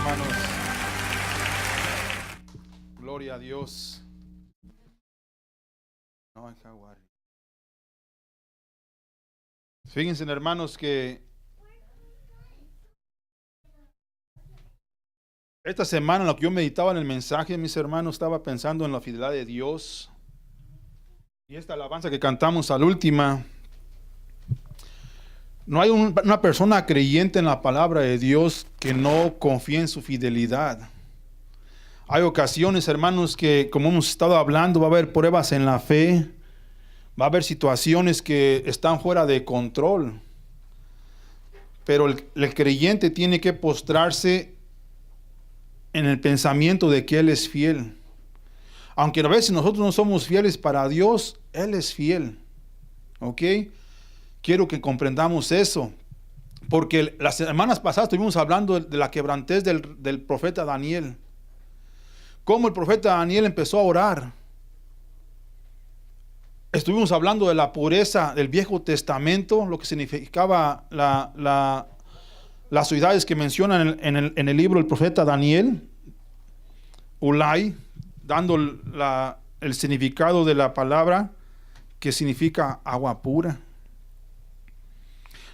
hermanos. Gloria a Dios. Fíjense, hermanos, que esta semana, en lo que yo meditaba en el mensaje, mis hermanos, estaba pensando en la fidelidad de Dios. Y esta alabanza que cantamos al última, no hay una persona creyente en la palabra de Dios que no confíe en su fidelidad. Hay ocasiones, hermanos, que como hemos estado hablando, va a haber pruebas en la fe, va a haber situaciones que están fuera de control. Pero el creyente tiene que postrarse en el pensamiento de que Él es fiel. Aunque a veces nosotros no somos fieles para Dios, Él es fiel. ¿Ok? Quiero que comprendamos eso. Porque las semanas pasadas estuvimos hablando de la quebrantez del profeta Daniel. Cómo el profeta Daniel empezó a orar. Estuvimos hablando de la pureza del Viejo Testamento, lo que significaba las ciudades que mencionan en el libro del profeta Daniel. Ulai, dando el significado de la palabra que significa agua pura.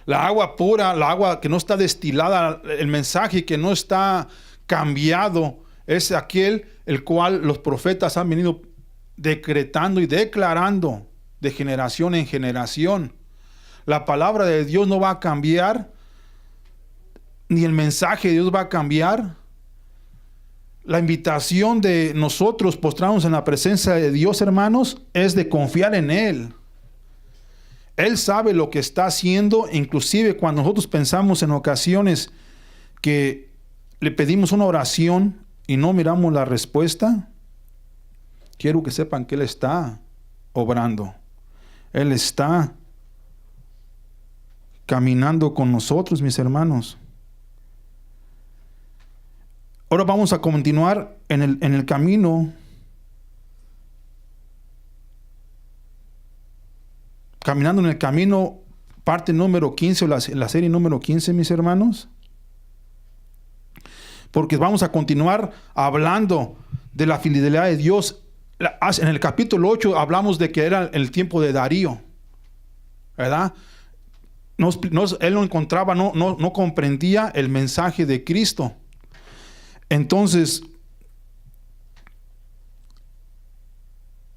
La agua pura, la agua que no está destilada, el mensaje que no está cambiado, es aquel el cual los profetas han venido decretando y declarando de generación en generación. La palabra de Dios no va a cambiar, ni el mensaje de Dios va a cambiar. La invitación de nosotros postrarnos en la presencia de Dios, hermanos, es de confiar en Él. Él sabe lo que está haciendo, inclusive cuando nosotros pensamos en ocasiones que le pedimos una oración y no miramos la respuesta. Quiero que sepan que Él está obrando. Él está caminando con nosotros, mis hermanos. Ahora vamos a continuar en el camino. Caminando en el camino, parte número 15, o la serie número 15, mis hermanos. Porque vamos a continuar hablando de la fidelidad de Dios. En el capítulo 8 hablamos de que era el tiempo de Darío, ¿verdad? Él no encontraba, no comprendía el mensaje de Cristo. Entonces,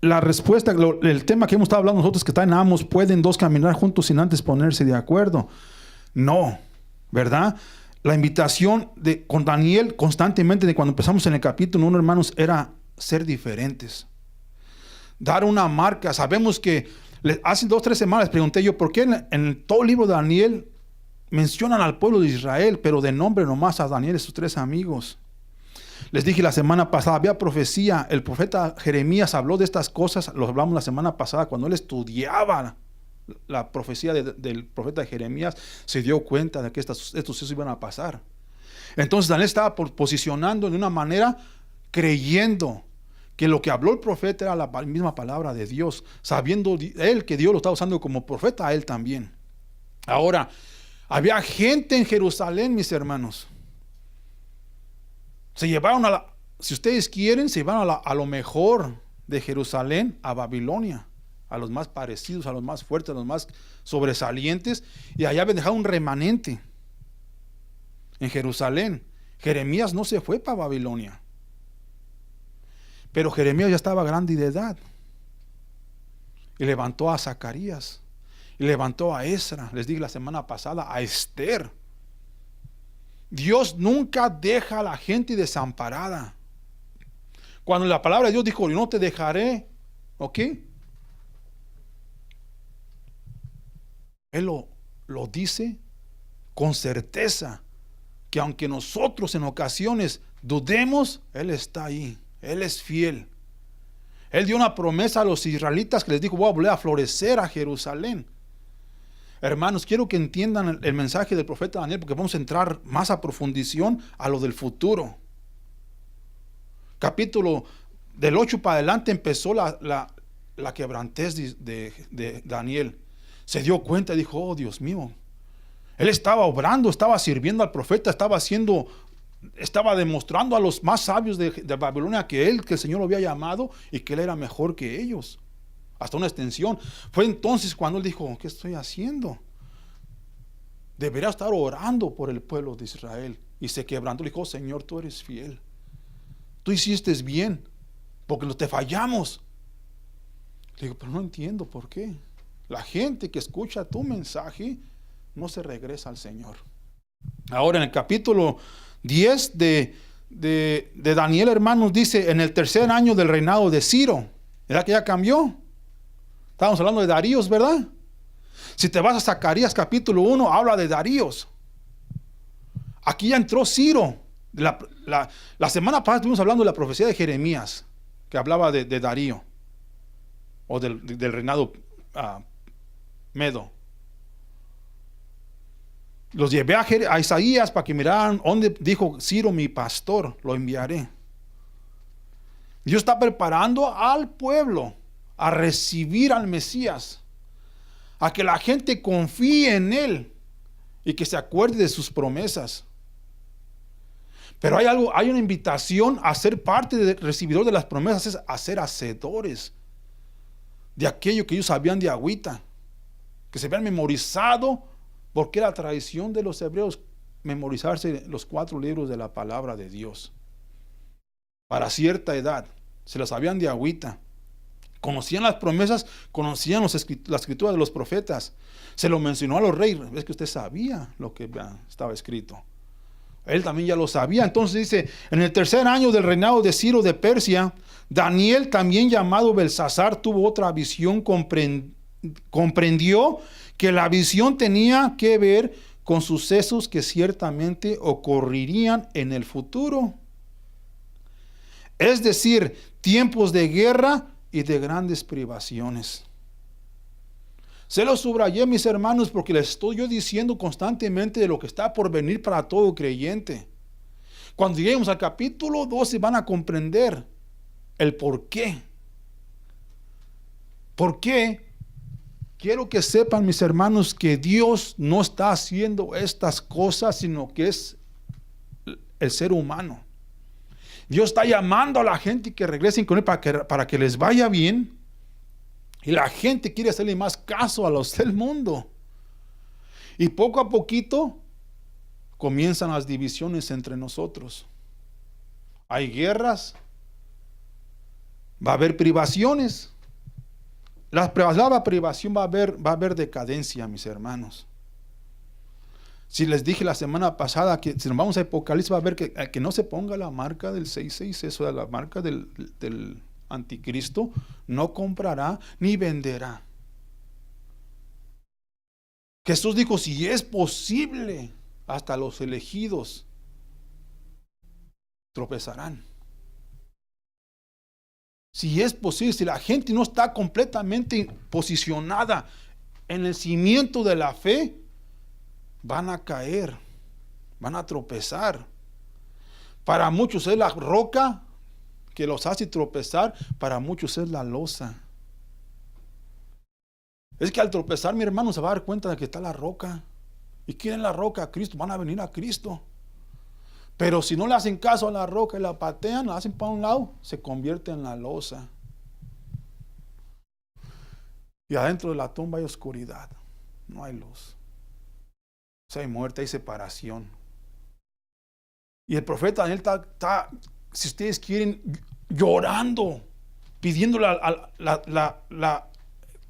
la respuesta, el tema que hemos estado hablando nosotros, que está en Amos, ¿pueden dos caminar juntos sin antes ponerse de acuerdo? No, ¿verdad? La invitación con Daniel constantemente, de cuando empezamos en el capítulo 1, hermanos, era ser diferentes. Dar una marca. Sabemos que hace 2 o 3 semanas pregunté yo, ¿por qué en todo el libro de Daniel mencionan al pueblo de Israel, pero de nombre nomás a Daniel y sus 3 amigos? Les dije la semana pasada, había profecía. El profeta Jeremías habló de estas cosas, lo hablamos la semana pasada, cuando él estudiaba la profecía del profeta Jeremías, se dio cuenta de que estos sucesos iban a pasar. Entonces Daniel estaba posicionando de una manera, creyendo que lo que habló el profeta era la misma palabra de Dios, sabiendo él que Dios lo estaba usando como profeta a él también. Ahora, había gente en Jerusalén, mis hermanos. Se llevaron si ustedes quieren, se llevaron a lo mejor de Jerusalén a Babilonia, a los más parecidos, a los más fuertes, a los más sobresalientes, y allá habían dejado un remanente en Jerusalén. Jeremías no se fue para Babilonia, pero Jeremías ya estaba grande y de edad, y levantó a Zacarías, y levantó a Esra, les dije la semana pasada, a Esther. Dios nunca deja a la gente desamparada. Cuando la palabra de Dios dijo, yo no te dejaré, ¿ok? Él lo dice con certeza, que aunque nosotros en ocasiones dudemos, Él está ahí, Él es fiel. Él dio una promesa a los israelitas que les dijo, voy a volver a florecer a Jerusalén. Hermanos, quiero que entiendan el mensaje del profeta Daniel, porque vamos a entrar más a profundización a lo del futuro. Capítulo del 8 para adelante empezó la quebrantez de Daniel. Se dio cuenta y dijo, oh Dios mío. Él estaba obrando, estaba sirviendo al profeta, estaba haciendo estaba demostrando a los más sabios de Babilonia que el Señor lo había llamado y que él era mejor que ellos. Hasta una extensión. Fue entonces cuando él dijo, ¿qué estoy haciendo? Debería estar orando por el pueblo de Israel. Y se quebrantó. Le dijo, Señor, tú eres fiel. Tú hiciste bien, porque te fallamos. Le digo, pero no entiendo por qué. La gente que escucha tu mensaje no se regresa al Señor. Ahora en el capítulo 10 de Daniel, hermanos, dice, en el tercer año del reinado de Ciro. ¿Verdad que ya cambió? Estábamos hablando de Daríos, ¿verdad? Si te vas a Zacarías capítulo 1, habla de Daríos. Aquí ya entró Ciro. La semana pasada estuvimos hablando de la profecía de Jeremías, que hablaba de Darío, o del reinado Medo. Los llevé a Isaías para que miraran donde dijo Ciro, mi pastor, lo enviaré. Dios está preparando al pueblo a recibir al Mesías, a que la gente confíe en él y que se acuerde de sus promesas. Pero hay una invitación a ser parte del recibidor de las promesas, es a ser hacedores de aquello que ellos sabían de agüita, que se habían memorizado, porque era tradición de los hebreos memorizarse los 4 libros de la palabra de Dios. Para cierta edad, se las sabían de agüita. Conocían las promesas, conocían la escritura de los profetas. Se lo mencionó a los reyes. Es que usted sabía lo que estaba escrito. Él también ya lo sabía. Entonces dice, en el tercer año del reinado de Ciro de Persia, Daniel, también llamado Belsasar, tuvo otra visión. Comprendió que la visión tenía que ver con sucesos que ciertamente ocurrirían en el futuro. Es decir, tiempos de guerra y de grandes privaciones. Se lo subrayé, mis hermanos, porque les estoy yo diciendo constantemente de lo que está por venir para todo creyente. Cuando lleguemos al capítulo 12 van a comprender el por qué. ¿Por qué? Quiero que sepan, mis hermanos, que Dios no está haciendo estas cosas, sino que es el ser humano. Dios está llamando a la gente que regresen con él para que les vaya bien. Y la gente quiere hacerle más caso a los del mundo. Y poco a poquito comienzan las divisiones entre nosotros. Hay guerras. Va a haber privaciones. La privación va a haber decadencia, mis hermanos. Si les dije la semana pasada que si nos vamos a Apocalipsis va a ver que no se ponga la marca del 666, eso de la marca del anticristo, no comprará ni venderá. Jesús dijo, si es posible, hasta los elegidos tropezarán. Si es posible, si la gente no está completamente posicionada en el cimiento de la fe, van a caer, van a tropezar. Para muchos es la roca que los hace tropezar, para muchos es la losa. Es que al tropezar, mi hermano, se va a dar cuenta de que está la roca. ¿Y quieren la roca? A Cristo, van a venir a Cristo. Pero si no le hacen caso a la roca y la patean, la hacen para un lado, se convierte en la losa. Y adentro de la tumba hay oscuridad, no hay luz. O sea, hay muerte, hay separación. Y el profeta Daniel está, si ustedes quieren, llorando, pidiéndole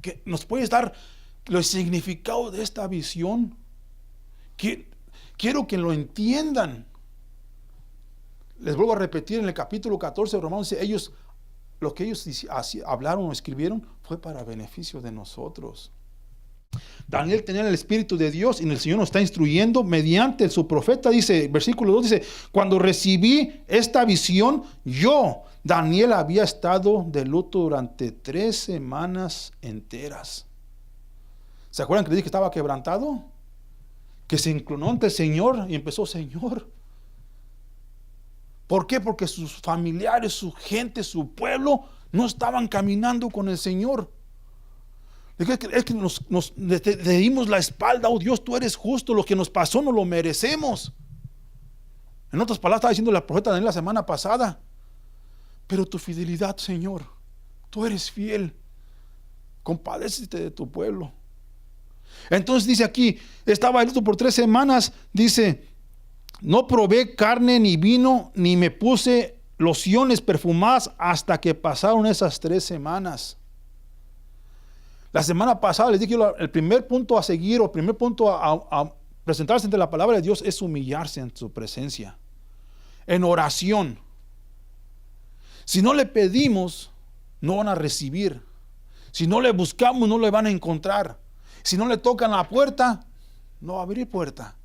que nos puede dar el significado de esta visión. Quiero que lo entiendan. Les vuelvo a repetir, en el capítulo 14 de Romanos, ellos, lo que ellos hablaron o escribieron fue para beneficio de nosotros. Daniel tenía el Espíritu de Dios y el Señor nos está instruyendo mediante su profeta. Dice, versículo 2 dice, cuando recibí esta visión, yo, Daniel, había estado de luto durante 3 semanas enteras. ¿Se acuerdan que le dije que estaba quebrantado? Que se inclinó ante el Señor y empezó, Señor. ¿Por qué? Porque sus familiares, su gente, su pueblo no estaban caminando con el Señor. Es que le dimos la espalda. Oh Dios, tú eres justo. Lo que nos pasó no lo merecemos. En otras palabras, estaba diciendo la profeta Daniel la semana pasada. Pero tu fidelidad, Señor, tú eres fiel. Compadécete de tu pueblo. Entonces dice aquí, estaba listo por 3 semanas. Dice, no probé carne ni vino, ni me puse lociones perfumadas hasta que pasaron esas 3 semanas. La semana pasada les dije, el primer punto a seguir, o el primer punto a presentarse ante la palabra de Dios es humillarse en su presencia, en oración. Si no le pedimos, no van a recibir. Si no le buscamos, no le van a encontrar. Si no le tocan la puerta, no va a abrir puerta.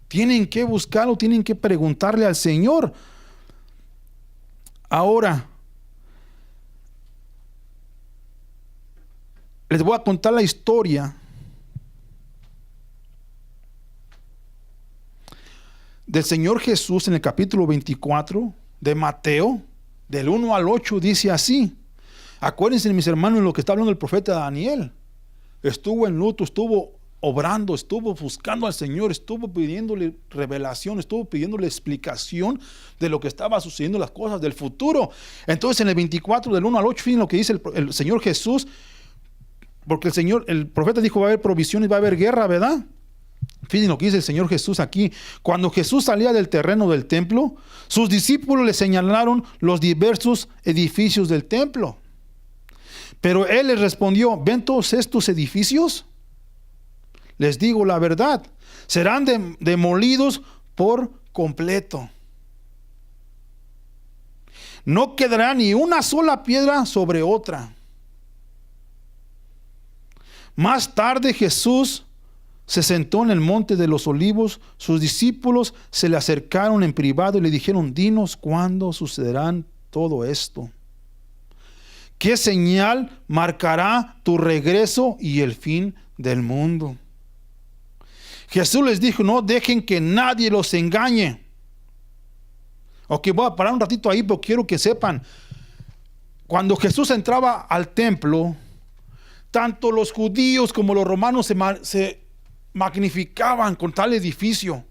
Tienen que buscarlo, tienen que preguntarle al Señor. Ahora, les voy a contar la historia del Señor Jesús en el capítulo 24 de Mateo, del 1 al 8, dice así. Acuérdense, mis hermanos, en lo que está hablando el profeta Daniel. Estuvo en luto, estuvo obrando, estuvo buscando al Señor, estuvo pidiéndole revelación, estuvo pidiéndole explicación de lo que estaba sucediendo, las cosas del futuro. Entonces, en el 24, del 1 al 8, fíjense lo que dice el Señor Jesús. Porque el profeta dijo, va a haber provisiones, va a haber guerra, ¿verdad? Fíjense lo que dice el Señor Jesús aquí. Cuando Jesús salía del terreno del templo, sus discípulos le señalaron los diversos edificios del templo. Pero él les respondió, ¿ven todos estos edificios? Les digo la verdad, serán demolidos por completo. No quedará ni una sola piedra sobre otra. Más tarde Jesús se sentó en el monte de los olivos. Sus discípulos se le acercaron en privado y le dijeron, dinos cuándo sucederán todo esto. ¿Qué señal marcará tu regreso y el fin del mundo? Jesús les dijo, no dejen que nadie los engañe. Ok, voy a parar un ratito ahí, pero quiero que sepan, cuando Jesús entraba al templo, tanto los judíos como los romanos se magnificaban con tal edificio.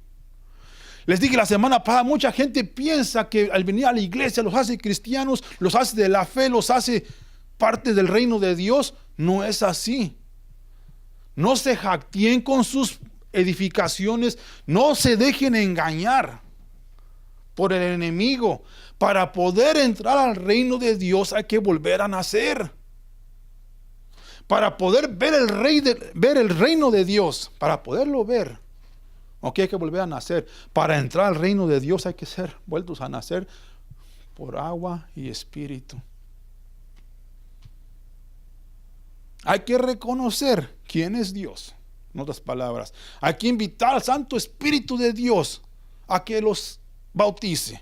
Les dije la semana pasada, mucha gente piensa que al venir a la iglesia los hace cristianos, los hace de la fe, los hace parte del reino de Dios. No es así. No se jactien con sus edificaciones, no se dejen engañar por el enemigo. Para poder entrar al reino de Dios hay que volver a nacer. Para poder ver el reino de Dios, para poderlo ver, ok, hay que volver a nacer. Para entrar al reino de Dios hay que ser vueltos a nacer por agua y espíritu. Hay que reconocer quién es Dios. En otras palabras, hay que invitar al Santo Espíritu de Dios a que los bautice,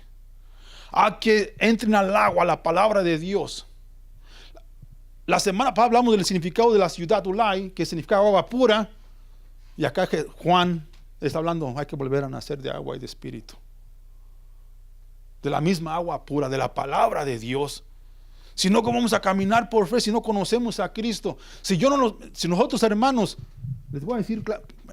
a que entren al agua, a la palabra de Dios. La semana pasada hablamos del significado de la ciudad Ulay, que significa agua pura, y acá Juan está hablando, hay que volver a nacer de agua y de espíritu, de la misma agua pura, de la palabra de Dios. Si no, ¿cómo vamos a caminar por fe si no conocemos a Cristo? Si nosotros, hermanos, les voy a decir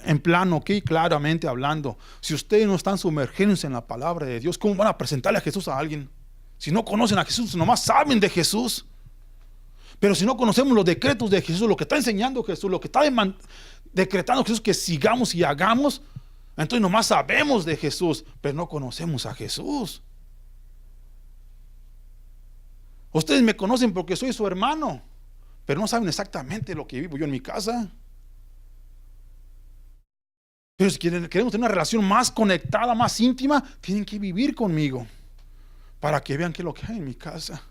en plano, ok, claramente hablando, si ustedes no están sumergidos en la palabra de Dios, ¿cómo van a presentarle a Jesús a alguien? Si no conocen a Jesús, nomás saben de Jesús. Pero si no conocemos los decretos de Jesús, lo que está enseñando Jesús, lo que está decretando Jesús que sigamos y hagamos, entonces nomás sabemos de Jesús, pero no conocemos a Jesús. Ustedes me conocen porque soy su hermano, pero no saben exactamente lo que vivo yo en mi casa. Pero si queremos tener una relación más conectada, más íntima, tienen que vivir conmigo para que vean qué es lo que hay en mi casa.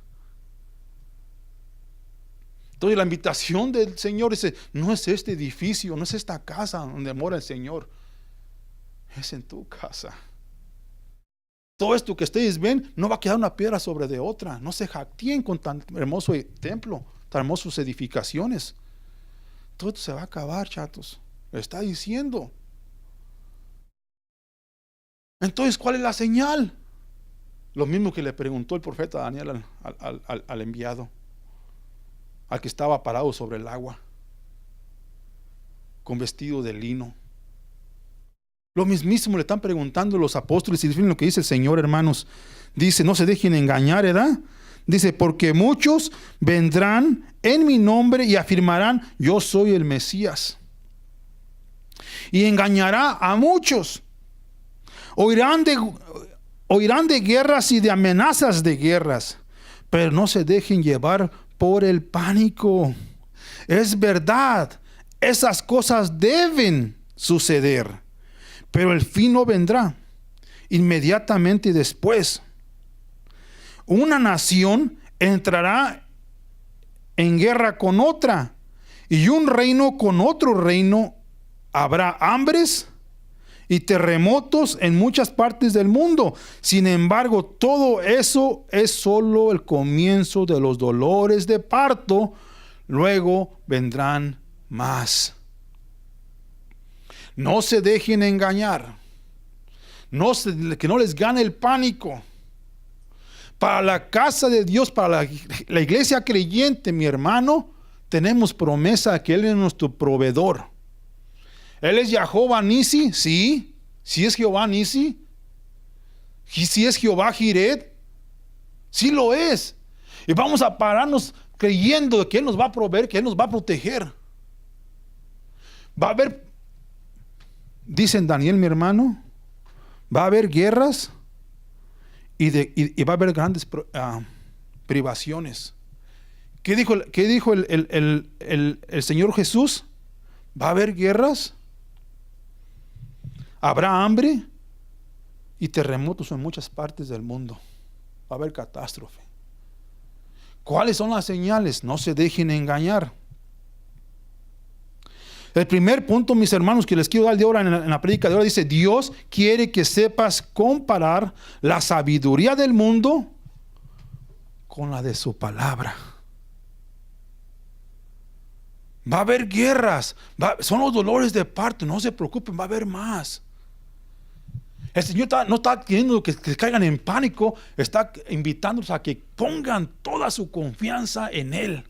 Entonces la invitación del Señor dice, no es este edificio, no es esta casa donde mora el Señor, es en tu casa. Todo esto que ustedes ven no va a quedar una piedra sobre de otra. No se jactien con tan hermoso templo, tan hermosas edificaciones. Todo esto se va a acabar, chatos. Lo está diciendo. Entonces, ¿cuál es la señal? Lo mismo que le preguntó el profeta Daniel al enviado, al que estaba parado sobre el agua, con vestido de lino. Lo mismísimo le están preguntando los apóstoles y miren lo que dice el Señor, hermanos. Dice, no se dejen engañar, ¿verdad? Dice, porque muchos vendrán en mi nombre y afirmarán, yo soy el Mesías. Y engañará a muchos. Oirán de guerras y de amenazas de guerras, pero no se dejen llevar por el pánico. Es verdad, esas cosas deben suceder, pero el fin no vendrá inmediatamente después. Una nación entrará en guerra con otra, y un reino con otro reino. Habrá hambres y terremotos en muchas partes del mundo. Sin embargo, todo eso es solo el comienzo de los dolores de parto. Luego vendrán más. No se dejen engañar. Que no les gane el pánico. Para la casa de Dios, para la iglesia creyente, mi hermano, tenemos promesa que Él es nuestro proveedor. Él es Jehová Nisi, sí. Sí es Jehová Nisi. Sí es Jehová Jireh. Sí lo es. Y vamos a pararnos creyendo que Él nos va a proveer, que Él nos va a proteger. Va a haber, dice Daniel, mi hermano, va a haber guerras y va a haber grandes privaciones. ¿Qué dijo el Señor Jesús? Va a haber guerras, habrá hambre y terremotos en muchas partes del mundo. Va a haber catástrofe. ¿Cuáles son las señales? No se dejen engañar. El primer punto, mis hermanos, que les quiero dar de ahora en la prédica de ahora, dice: Dios quiere que sepas comparar la sabiduría del mundo con la de su palabra. Va a haber guerras, son los dolores de parto, no se preocupen, va a haber más. El Señor no está queriendo que caigan en pánico, está invitándolos a que pongan toda su confianza en Él.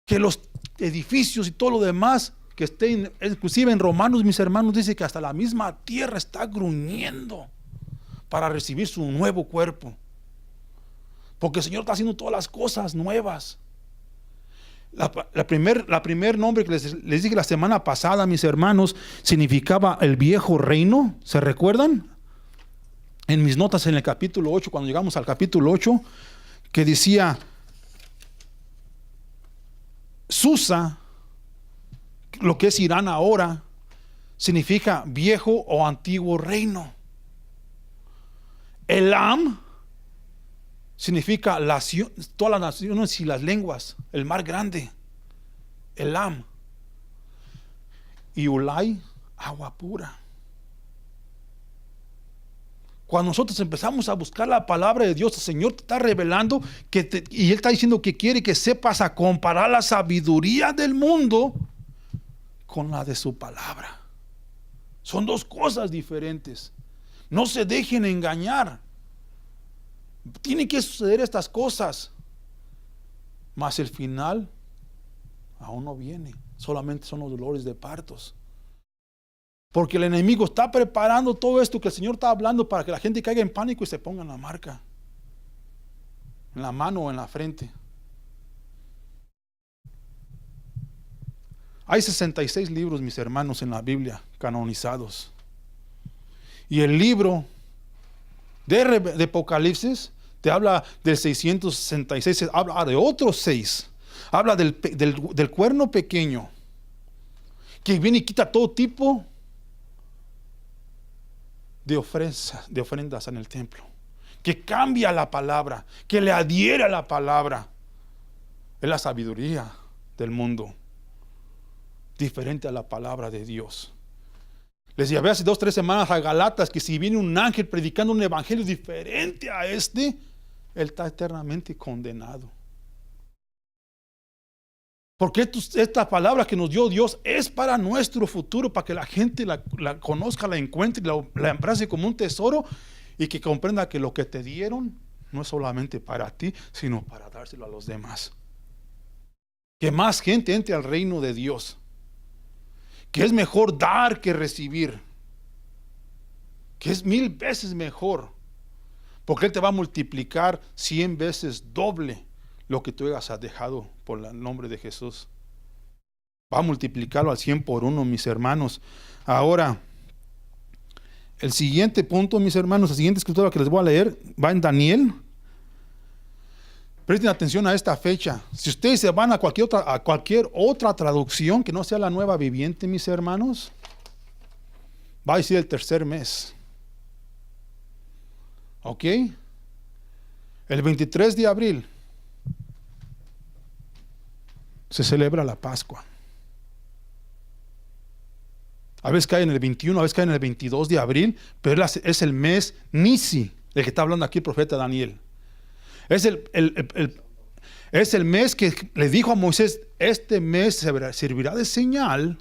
Que los edificios y todo lo demás que estén, inclusive en Romanos, mis hermanos, dice que hasta la misma tierra está gruñendo para recibir su nuevo cuerpo. Porque el Señor está haciendo todas las cosas nuevas. La primer nombre que les dije la semana pasada, mis hermanos, significaba el viejo reino. ¿Se recuerdan? En mis notas en el capítulo 8, cuando llegamos al capítulo 8, que decía Susa, lo que es Irán ahora, significa viejo o antiguo reino. Elam significa todas las naciones y las lenguas, el mar grande, Elam. Y Ulai, agua pura. Cuando nosotros empezamos a buscar la palabra de Dios, el Señor te está revelando y Él está diciendo que quiere que sepas a comparar la sabiduría del mundo con la de su palabra. Son dos cosas diferentes. No se dejen engañar. Tienen que suceder estas cosas, mas el final aún no viene. Solamente son los dolores de partos. Porque el enemigo está preparando todo esto que el Señor está hablando para que la gente caiga en pánico y se ponga la marca en la mano o en la frente. Hay 66 libros, mis hermanos, en la Biblia canonizados. Y el libro de Apocalipsis te habla del 666, habla de otros 6. Habla del cuerno pequeño que viene y quita todo tipo de ofrendas en el templo, que cambia la palabra, que le adhiere a la palabra. Es la sabiduría del mundo, diferente a la palabra de Dios. Les llevé hace 2 o 3 semanas a Galatas que si viene un ángel predicando un evangelio diferente a él está eternamente condenado. Porque esta palabra que nos dio Dios es para nuestro futuro, para que la gente la conozca, la encuentre, la abrace como un tesoro y que comprenda que lo que te dieron no es solamente para ti, sino para dárselo a los demás. Que más gente entre al reino de Dios. que es mejor dar que recibir, que es 1000 veces mejor, porque Él te va a multiplicar 100 veces doble lo que tú hayas dejado por el nombre de Jesús. Va a multiplicarlo al 100 por 1, mis hermanos. Ahora, el siguiente punto, mis hermanos, la siguiente escritura que les voy a leer va en Daniel. Presten atención a esta fecha. Si ustedes se van a cualquier otra traducción que no sea la Nueva Viviente, mis hermanos, va a decir el tercer mes. ¿Ok? El 23 de abril se celebra la Pascua. A veces cae en el 21, a veces cae en el 22 de abril, pero es el mes Nisi, del que está hablando aquí el profeta Daniel. Es el mes que le dijo a Moisés: este mes servirá de señal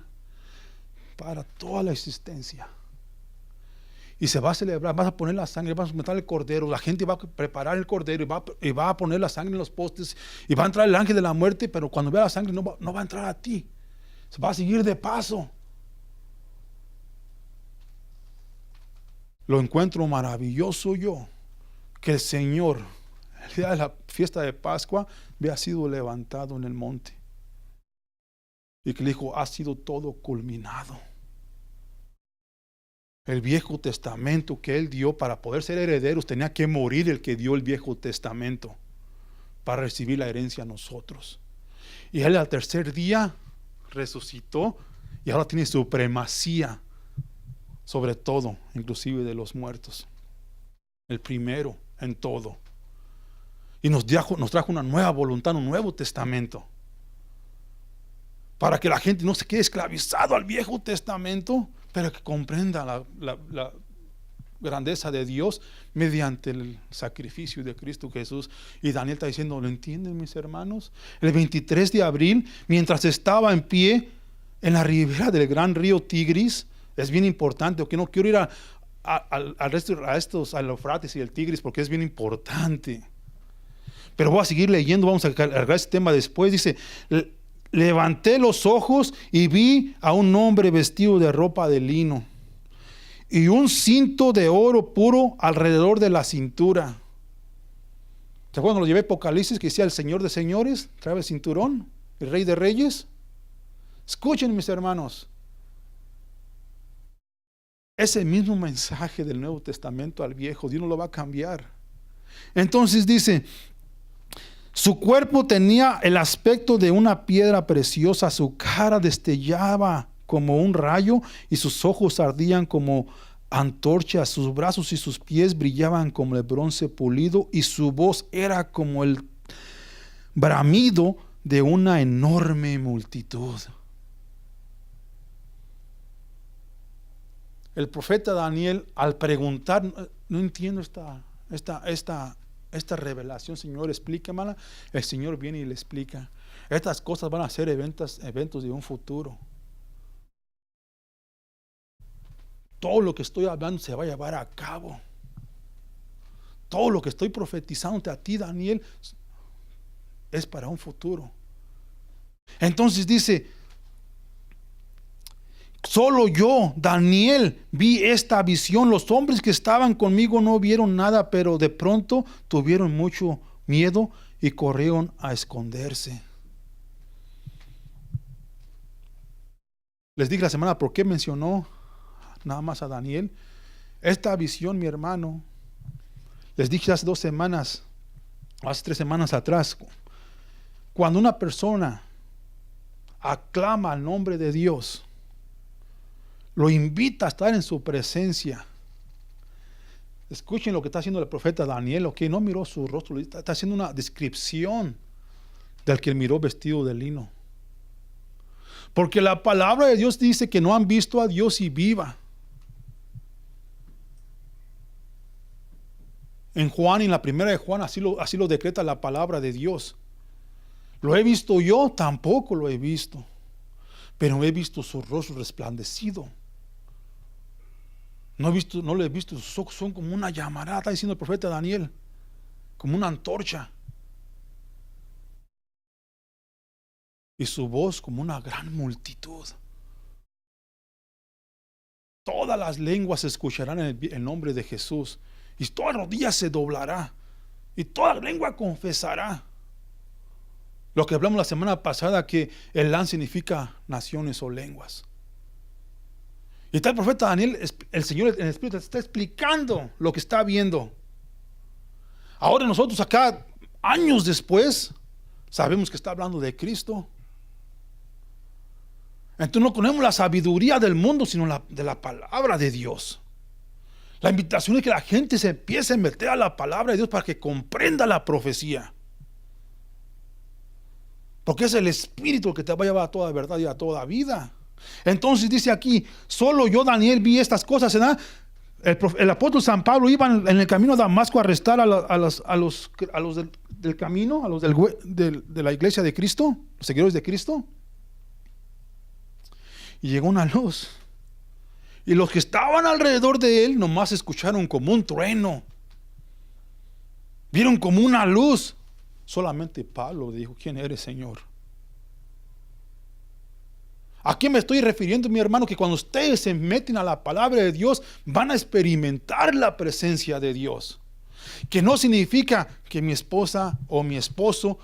para toda la existencia. Y se va a celebrar, vas a poner la sangre, vas a meter el cordero, la gente va a preparar el cordero y va a poner la sangre en los postes, y va a entrar el ángel de la muerte, pero cuando vea la sangre no va a entrar a ti, se va a seguir de paso. Lo encuentro maravilloso yo, que el Señor, el día de la fiesta de Pascua, había sido levantado en el monte, y que le dijo: ha sido todo culminado. El Viejo Testamento que Él dio para poder ser herederos, tenía que morir el que dio el Viejo Testamento para recibir la herencia a nosotros. Y Él al tercer día resucitó y ahora tiene supremacía sobre todo, inclusive de los muertos. El primero en todo. Y nos trajo una nueva voluntad, un nuevo testamento, para que la gente no se quede esclavizado al Viejo Testamento, pero que comprenda la grandeza de Dios mediante el sacrificio de Cristo Jesús. Y Daniel está diciendo: ¿lo entienden, mis hermanos? El 23 de abril, mientras estaba en pie en la ribera del gran río Tigris, es bien importante, porque no quiero ir al Eufrates y el Tigris, porque es bien importante, pero voy a seguir leyendo, vamos a cargar este tema después. Dice: levanté los ojos y vi a un hombre vestido de ropa de lino y un cinto de oro puro alrededor de la cintura. ¿Se acuerdan cuando lo llevé a Apocalipsis, que decía: el Señor de señores trae el cinturón, el Rey de reyes? Escuchen, mis hermanos, ese mismo mensaje del Nuevo Testamento al Viejo, Dios no lo va a cambiar. Entonces dice: su cuerpo tenía el aspecto de una piedra preciosa, su cara destellaba como un rayo y sus ojos ardían como antorchas, sus brazos y sus pies brillaban como el bronce pulido y su voz era como el bramido de una enorme multitud. El profeta Daniel, al preguntar: no entiendo esta revelación, Señor, explícamela. El Señor viene y le explica: estas cosas van a ser eventos de un futuro. Todo lo que estoy hablando se va a llevar a cabo. Todo lo que estoy profetizando a ti, Daniel, es para un futuro. Entonces dice: solo yo, Daniel, vi esta visión. Los hombres que estaban conmigo no vieron nada, pero de pronto tuvieron mucho miedo y corrieron a esconderse. Les dije la semana por qué mencionó nada más a Daniel. Esta visión, mi hermano, les dije hace 2 semanas, hace 3 semanas atrás, cuando una persona aclama al nombre de Dios, lo invita a estar en su presencia. Escuchen lo que está haciendo el profeta Daniel, que no miró su rostro, está haciendo una descripción del que miró vestido de lino. Porque la palabra de Dios dice que no han visto a Dios y viva. En Juan, en la primera de Juan, así lo decreta la palabra de Dios. ¿Lo he visto yo? Tampoco lo he visto, pero he visto su rostro resplandecido. No lo he visto, sus ojos son como una llamarada, está diciendo el profeta Daniel, como una antorcha, y su voz como una gran multitud. Todas las lenguas escucharán el nombre de Jesús, y toda rodilla se doblará, y toda lengua confesará. Lo que hablamos la semana pasada, que el Lan significa naciones o lenguas. Y está el profeta Daniel, el Señor en el Espíritu está explicando lo que está viendo. Ahora nosotros acá, años después, sabemos que está hablando de Cristo. Entonces no tenemos la sabiduría del mundo, sino de la palabra de Dios. La invitación es que la gente se empiece a meter a la palabra de Dios para que comprenda la profecía. Porque es el Espíritu el que te va a llevar a toda verdad y a toda vida. Entonces dice aquí, solo yo, Daniel, vi estas cosas, ¿verdad? El apóstol San Pablo iba en el camino a Damasco a arrestar a los del camino, a los de la iglesia de Cristo, los seguidores de Cristo. Y llegó una luz. Y los que estaban alrededor de él nomás escucharon como un trueno. Vieron como una luz. Solamente Pablo dijo, ¿quién eres, Señor? ¿A qué me estoy refiriendo, mi hermano? Que cuando ustedes se meten a la palabra de Dios, van a experimentar la presencia de Dios. Que no significa que mi esposa o mi esposo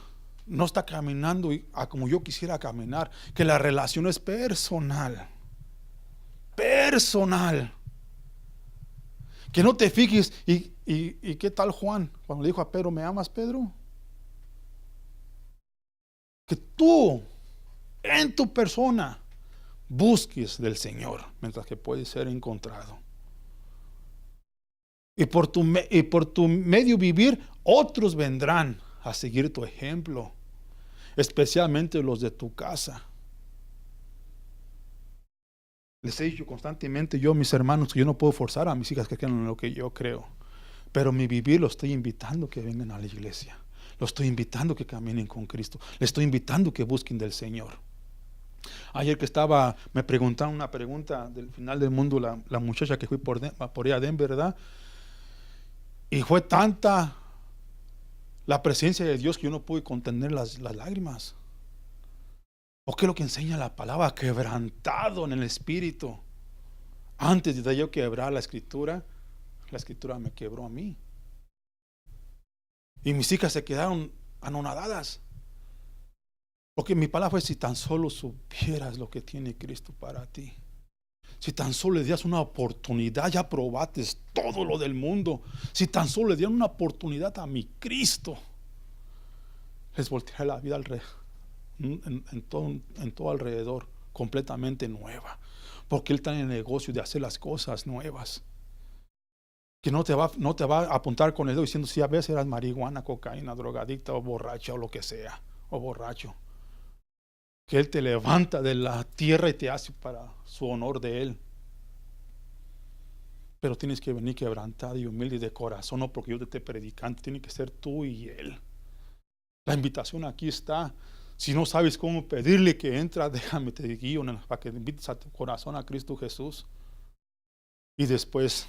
no está caminando a como yo quisiera caminar. Que la relación es personal. Personal. Que no te fijes. ¿Y qué tal Juan? Cuando le dijo a Pedro, ¿me amas, Pedro? Que tú, en tu persona, busques del Señor, mientras que puede ser encontrado. Y por tu medio vivir, otros vendrán a seguir tu ejemplo, especialmente los de tu casa. Les he dicho constantemente yo a mis hermanos que yo no puedo forzar a mis hijas que crean en lo que yo creo, pero mi vivir lo estoy invitando que vengan a la iglesia. Lo estoy invitando que caminen con Cristo. Les estoy invitando que busquen del Señor. Ayer que me preguntaron una pregunta del final del mundo, la muchacha que fui por allá a Denver, ¿verdad? Y fue tanta la presencia de Dios que yo no pude contener las lágrimas. ¿O qué es lo que enseña la palabra? Quebrantado en el espíritu. Antes de yo quebrar la escritura me quebró a mí. Y mis hijas se quedaron anonadadas. Porque mi palabra fue, si tan solo supieras lo que tiene Cristo para ti. Si tan solo le dieras una oportunidad, ya probaste todo lo del mundo. Si tan solo le dieran una oportunidad a mi Cristo, les volteará la vida en todo alrededor, completamente nueva. Porque Él está en el negocio de hacer las cosas nuevas. Que no te va a apuntar con el dedo diciendo, si a veces eras marihuana, cocaína, drogadicta o borracha o lo que sea, o borracho. Que Él te levanta de la tierra y te hace para su honor de Él. Pero tienes que venir quebrantado y humilde y de corazón, no porque yo te esté predicando, tiene que ser tú y Él. La invitación aquí está. Si no sabes cómo pedirle que entra, déjame te guío para que invites a tu corazón a Cristo Jesús. Y después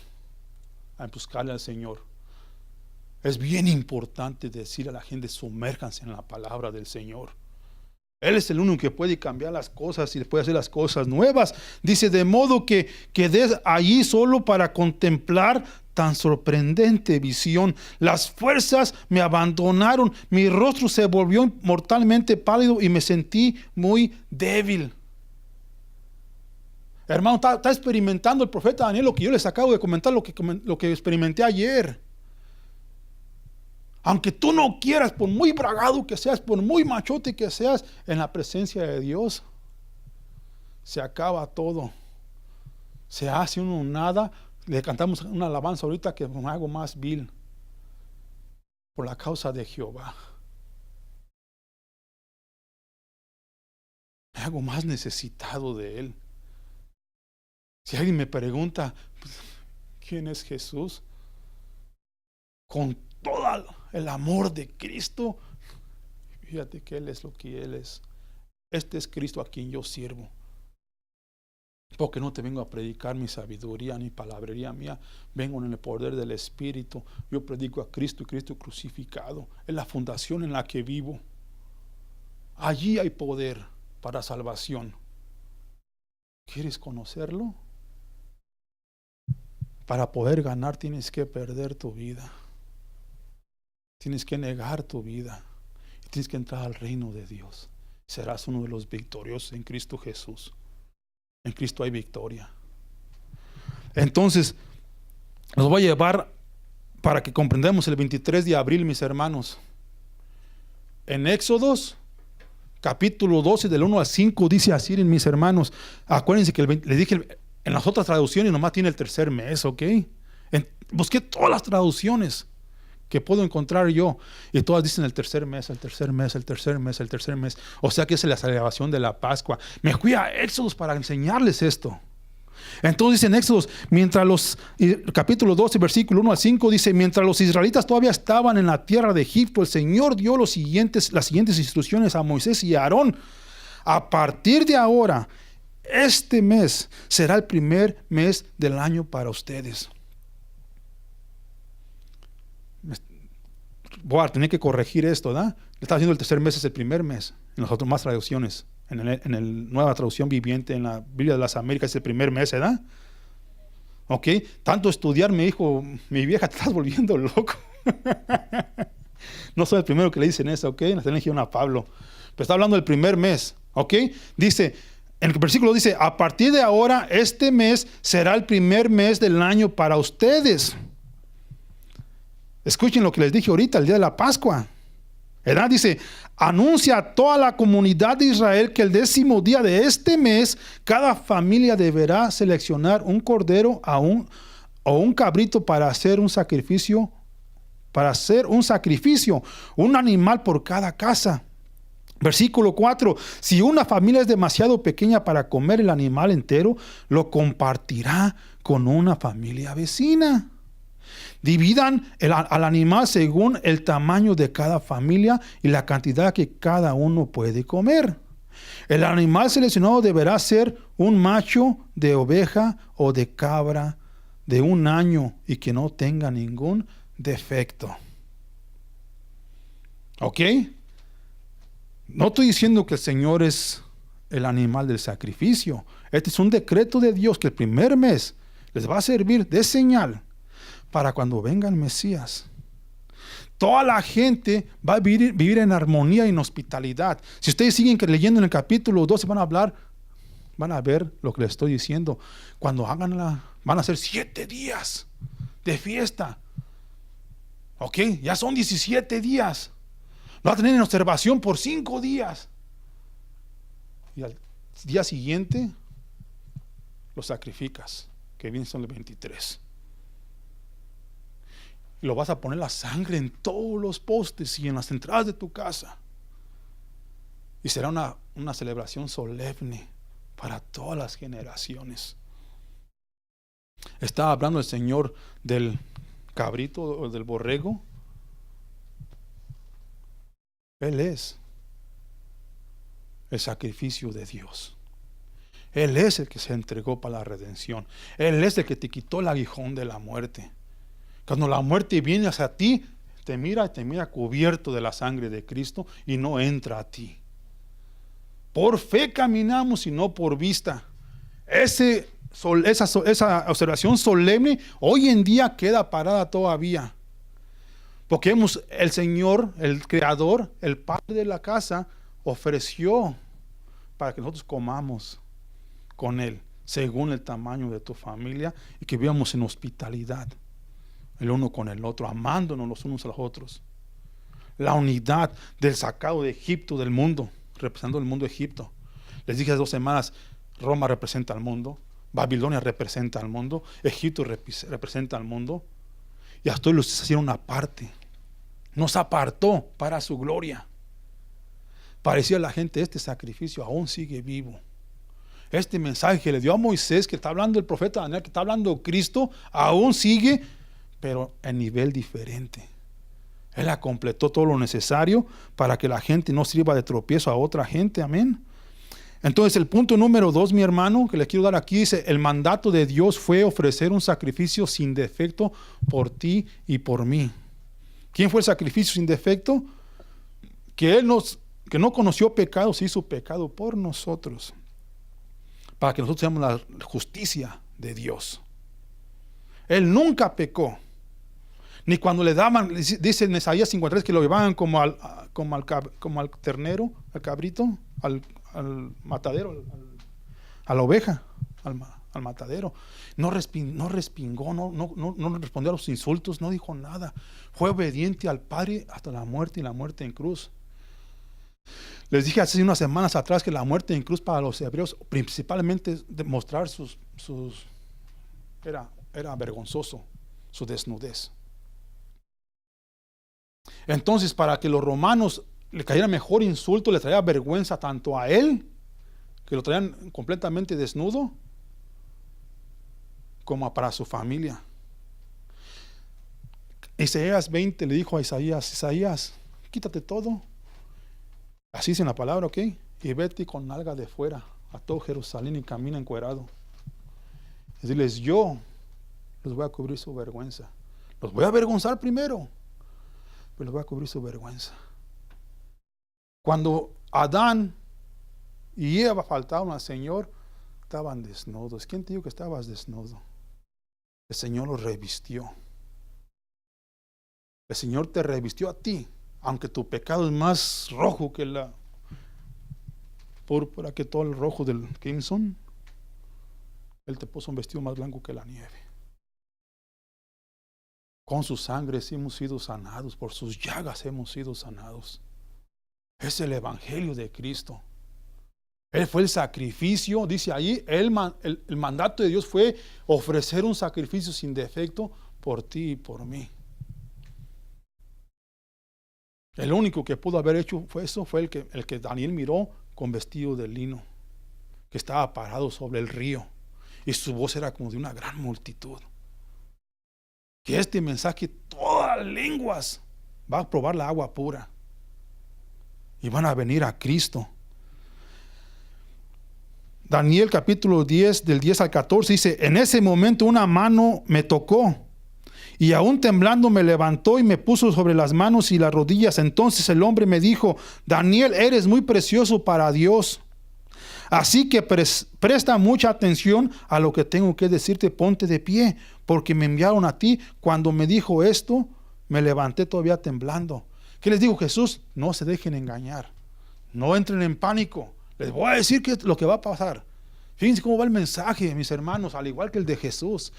a buscarle al Señor. Es bien importante decir a la gente, sumérjanse en la palabra del Señor. Él es el único que puede cambiar las cosas y puede hacer las cosas nuevas. Dice, de modo que quedé allí solo para contemplar tan sorprendente visión. Las fuerzas me abandonaron, mi rostro se volvió mortalmente pálido y me sentí muy débil. Hermano, está experimentando el profeta Daniel lo que yo les acabo de comentar, lo que experimenté ayer. Aunque tú no quieras, por muy bragado que seas, por muy machote que seas, en la presencia de Dios se acaba todo. Se hace uno nada. Le cantamos una alabanza ahorita que me hago más vil por la causa de Jehová. Me hago más necesitado de Él. Si alguien me pregunta, ¿quién es Jesús? Con todo el amor de Cristo, fíjate que Él es lo que Él es. Este es Cristo a quien yo sirvo. Porque no te vengo a predicar mi sabiduría ni palabrería mía, vengo en el poder del Espíritu. Yo predico a Cristo y Cristo crucificado. Es la fundación en la que vivo. Allí hay poder para salvación. ¿Quieres conocerlo? Para poder ganar tienes que perder tu vida. Tienes que negar tu vida. Tienes que entrar al reino de Dios. Serás uno de los victoriosos en Cristo Jesús. En Cristo hay victoria. Entonces, nos voy a llevar para que comprendamos el 23 de abril, mis hermanos. En Éxodos, capítulo 12, del 1 al 5, dice así, mis hermanos. Acuérdense que les dije, en las otras traducciones nomás tiene el tercer mes, ¿ok? Busqué todas las traducciones que puedo encontrar yo, y todas dicen el tercer mes, el tercer mes, el tercer mes, el tercer mes. O sea que es la celebración de la Pascua. Me fui a Éxodos para enseñarles esto. Entonces dice en Éxodos, capítulo 12, versículo 1 al 5, dice: mientras los israelitas todavía estaban en la tierra de Egipto, el Señor dio las siguientes instrucciones a Moisés y a Aarón. A partir de ahora, este mes será el primer mes del año para ustedes. Voy a tener que corregir esto, ¿verdad? Le está diciendo el tercer mes es el primer mes. En las otras más traducciones, en la nueva traducción viviente, en la Biblia de las Américas, es el primer mes, ¿verdad? Ok, tanto estudiar, me dijo mi vieja, te estás volviendo loco. No soy el primero que le dicen eso, ok. La dijeron a Pablo, pero está hablando del primer mes, ok. Dice, en el versículo dice: a partir de ahora, este mes será el primer mes del año para ustedes. Escuchen lo que les dije ahorita, el día de la Pascua, ¿verdad? Dice: anuncia a toda la comunidad de Israel que el 10º día de este mes, cada familia deberá seleccionar un cordero o un cabrito para hacer un sacrificio, un animal por cada casa. Versículo 4: si una familia es demasiado pequeña para comer el animal entero, lo compartirá con una familia vecina. Dividan al animal según el tamaño de cada familia y la cantidad que cada uno puede comer. El animal seleccionado deberá ser un macho de oveja o de cabra de 1 año y que no tenga ningún defecto. ¿Ok? No estoy diciendo que el Señor es el animal del sacrificio. Este es un decreto de Dios que el primer mes les va a servir de señal para cuando venga el Mesías. Toda la gente va a vivir en armonía y en hospitalidad. Si ustedes siguen leyendo en el capítulo 12, van a ver lo que les estoy diciendo. Cuando van a ser 7 días de fiesta. Ok, ya son 17 días. Lo va a tener en observación por 5 días. Y al día siguiente lo sacrificas, que viene son el 23. Y lo vas a poner la sangre en todos los postes y en las entradas de tu casa. Y será una celebración solemne para todas las generaciones. Estaba hablando el Señor del cabrito o del borrego. Él es el sacrificio de Dios. Él es el que se entregó para la redención. Él es el que te quitó el aguijón de la muerte. Cuando la muerte viene hacia ti, te mira cubierto de la sangre de Cristo y no entra a ti. Por fe caminamos y no por vista. Esa observación solemne hoy en día queda parada todavía. Porque el Señor, el Creador, el Padre de la casa, ofreció para que nosotros comamos con Él, según el tamaño de tu familia, y que vivamos en hospitalidad, el uno con el otro, amándonos los unos a los otros. La unidad del sacado de Egipto, del mundo, representando el mundo de Egipto. Les dije hace 2 semanas, Roma representa al mundo, Babilonia representa al mundo, Egipto representa al mundo, y hasta ellos se hicieron una parte. Nos apartó para su gloria. Parecía a la gente, este sacrificio aún sigue vivo. Este mensaje que le dio a Moisés, que está hablando el profeta Daniel, que está hablando Cristo, aún sigue, pero en nivel diferente. Él completó todo lo necesario para que la gente no sirva de tropiezo a otra gente. Amén. Entonces el punto número 2, mi hermano, que le quiero dar aquí, dice: el mandato de Dios fue ofrecer un sacrificio sin defecto por ti y por mí. ¿Quién fue el sacrificio sin defecto? Que no conoció pecado, se hizo pecado por nosotros, para que nosotros seamos la justicia de Dios. Él nunca pecó. Ni cuando le daban, dice en Isaías 53 que lo llevaban como al ternero, al cabrito, al matadero, a la oveja, al matadero. No respingó, no respondió a los insultos, no dijo nada. Fue obediente al Padre hasta la muerte y la muerte en cruz. Les dije hace unas semanas atrás que la muerte en cruz para los hebreos principalmente es demostrar era vergonzoso, su desnudez. Entonces, para que los romanos le cayera mejor insulto, le traía vergüenza tanto a él, que lo traían completamente desnudo, como para su familia. Isaías 20 le dijo a Isaías, quítate todo. Así dice en la palabra, ¿ok? Y vete con nalga de fuera a todo Jerusalén y camina encuerado. Y diles, yo les voy a cubrir su vergüenza. Los voy a avergonzar primero, pero les voy a cubrir su vergüenza. Cuando Adán y Eva faltaron al Señor, estaban desnudos. ¿Quién te dijo que estabas desnudo? El Señor los revistió. El Señor te revistió a ti, aunque tu pecado es más rojo que la púrpura, que todo el rojo del crimson. Él te puso un vestido más blanco que la nieve. Con su sangre hemos sido sanados, por sus llagas hemos sido sanados. Es el evangelio de Cristo. Él fue el sacrificio, dice ahí, el mandato de Dios fue ofrecer un sacrificio sin defecto por ti y por mí. El único que pudo haber hecho eso fue el que Daniel miró con vestido de lino, que estaba parado sobre el río, y su voz era como de una gran multitud. Que este mensaje, todas lenguas, va a probar la agua pura, y van a venir a Cristo. Daniel capítulo 10, del 10 al 14 dice, en ese momento una mano me tocó, y aún temblando me levantó y me puso sobre las manos y las rodillas. Entonces el hombre me dijo, Daniel, eres muy precioso para Dios. Así que presta mucha atención a lo que tengo que decirte, ponte de pie, porque me enviaron a ti. Cuando me dijo esto, me levanté todavía temblando. ¿Qué les digo, Jesús? No se dejen engañar, no entren en pánico. Les voy a decir lo que va a pasar. Fíjense cómo va el mensaje, mis hermanos, al igual que el de Jesús.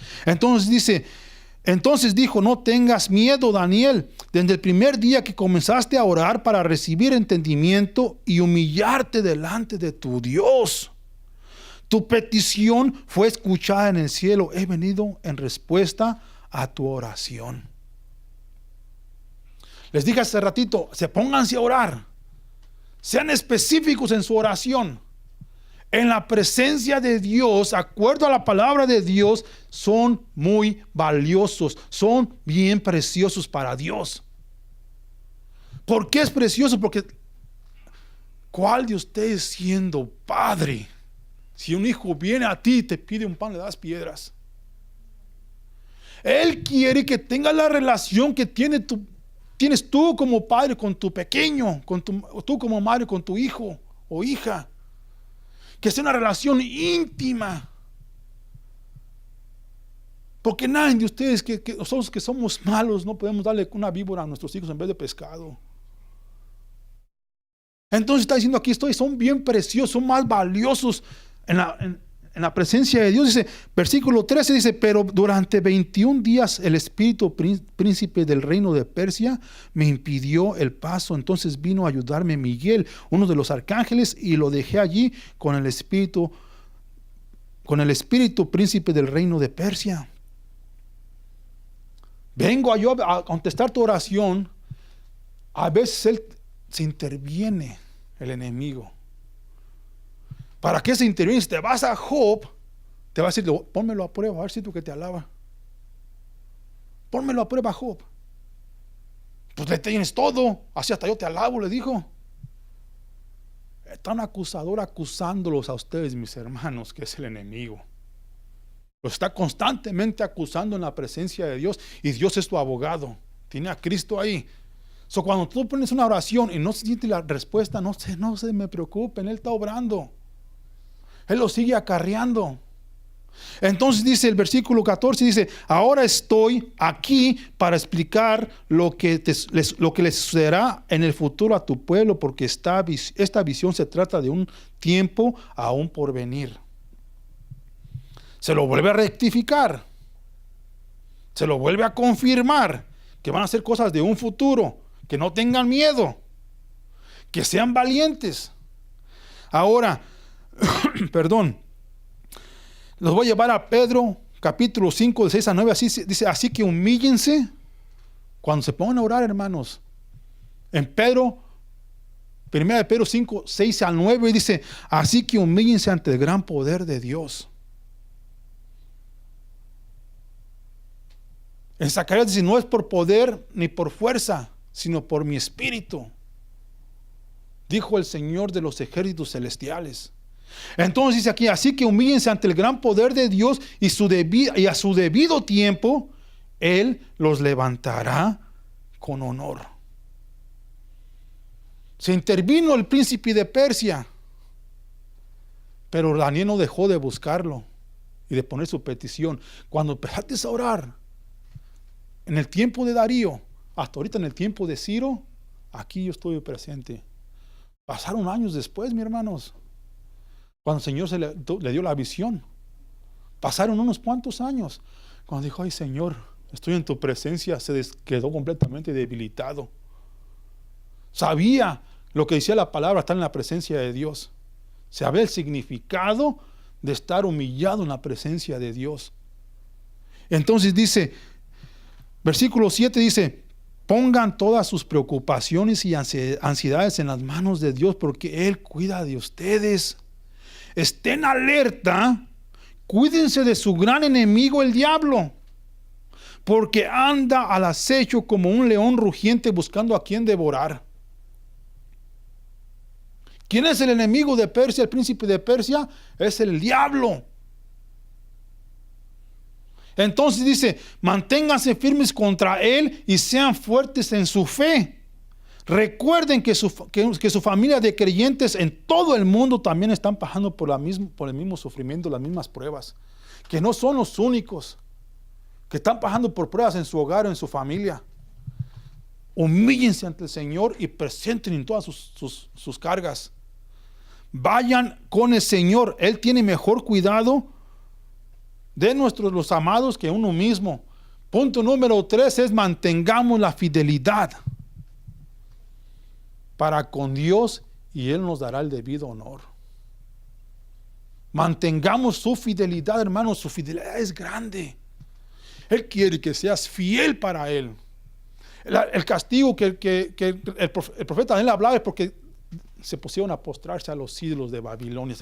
Entonces dijo, no tengas miedo, Daniel. Desde el primer día que comenzaste a orar para recibir entendimiento y humillarte delante de tu Dios, tu petición fue escuchada en el cielo. He venido en respuesta a tu oración. Les dije hace ratito, pónganse a orar. Sean específicos en su oración. En la presencia de Dios, acuerdo a la palabra de Dios, son muy valiosos, son bien preciosos para Dios. ¿Por qué es precioso? Porque ¿cuál de ustedes siendo padre, si un hijo viene a ti y te pide un pan, le das piedras? Él quiere que tengas la relación que tienes tú como padre con tu pequeño, tú como madre con tu hijo o hija. Que sea una relación íntima. Porque nadie de ustedes que nosotros que somos malos no podemos darle una víbora a nuestros hijos en vez de pescado. Entonces está diciendo aquí, son bien preciosos, son más valiosos en la presencia de Dios. Dice, versículo 13 dice, pero durante 21 días el espíritu príncipe del reino de Persia me impidió el paso. Entonces vino a ayudarme Miguel, uno de los arcángeles, y lo dejé allí con el espíritu príncipe del reino de Persia. Vengo yo a contestar tu oración. A veces se interviene el enemigo. ¿Para qué se interviene? Si te vas a Job, te va a decir, pónmelo a prueba, a ver si tú que te alaba. Pónmelo a prueba, Job. Pues le tienes todo, así hasta yo te alabo, le dijo. Está un acusador acusándolos a ustedes, mis hermanos, que es el enemigo. Los está constantemente acusando en la presencia de Dios, y Dios es tu abogado. Tiene a Cristo ahí. Cuando tú pones una oración y no sientes la respuesta, no se me preocupen, Él está obrando. Él lo sigue acarreando. Entonces dice el versículo 14, dice, ahora estoy aquí para explicar lo que les sucederá en el futuro a tu pueblo, porque esta visión se trata de un tiempo aún por venir. Se lo vuelve a rectificar, se lo vuelve a confirmar, que van a hacer cosas de un futuro, que no tengan miedo, que sean valientes. Ahora, perdón, los voy a llevar a Pedro, capítulo 5, de 6 a 9, así dice, así que humíllense cuando se pongan a orar, hermanos. En Pedro, 1 de Pedro 5, 6 a 9, dice, así que humíllense ante el gran poder de Dios. En Zacarías dice, no es por poder ni por fuerza, sino por mi espíritu, dijo el Señor de los ejércitos celestiales. Entonces dice aquí, así que humíllense ante el gran poder de Dios y a su debido tiempo, Él los levantará con honor. Se intervino el príncipe de Persia, pero Daniel no dejó de buscarlo y de poner su petición. Cuando empezaste a orar, en el tiempo de Darío, hasta ahorita en el tiempo de Ciro, aquí yo estoy presente. Pasaron años después, mis hermanos, cuando el Señor le dio la visión. Pasaron unos cuantos años, cuando dijo, ay Señor, estoy en tu presencia, quedó completamente debilitado. Sabía lo que decía la palabra, estar en la presencia de Dios. Sabía el significado de estar humillado en la presencia de Dios. Entonces dice, versículo 7 dice, pongan todas sus preocupaciones y ansiedades en las manos de Dios, porque Él cuida de ustedes. Estén alerta, cuídense de su gran enemigo, el diablo, porque anda al acecho como un león rugiente buscando a quien devorar. ¿Quién es el enemigo de Persia, el príncipe de Persia? Es el diablo. Entonces dice, manténganse firmes contra él y sean fuertes en su fe. Recuerden que su familia de creyentes en todo el mundo también están pasando por el mismo sufrimiento, las mismas pruebas. Que no son los únicos que están pasando por pruebas en su hogar o en su familia. Humíllense ante el Señor y presenten en todas sus cargas. Vayan con el Señor. Él tiene mejor cuidado de los amados que uno mismo. Punto número 3 es mantengamos la fidelidad para con Dios y Él nos dará el debido honor. Mantengamos su fidelidad, hermanos. Su fidelidad es grande. Él quiere que seas fiel para Él. El castigo que el profeta Daniel hablaba es porque se pusieron a postrarse a los ídolos de Babilonia,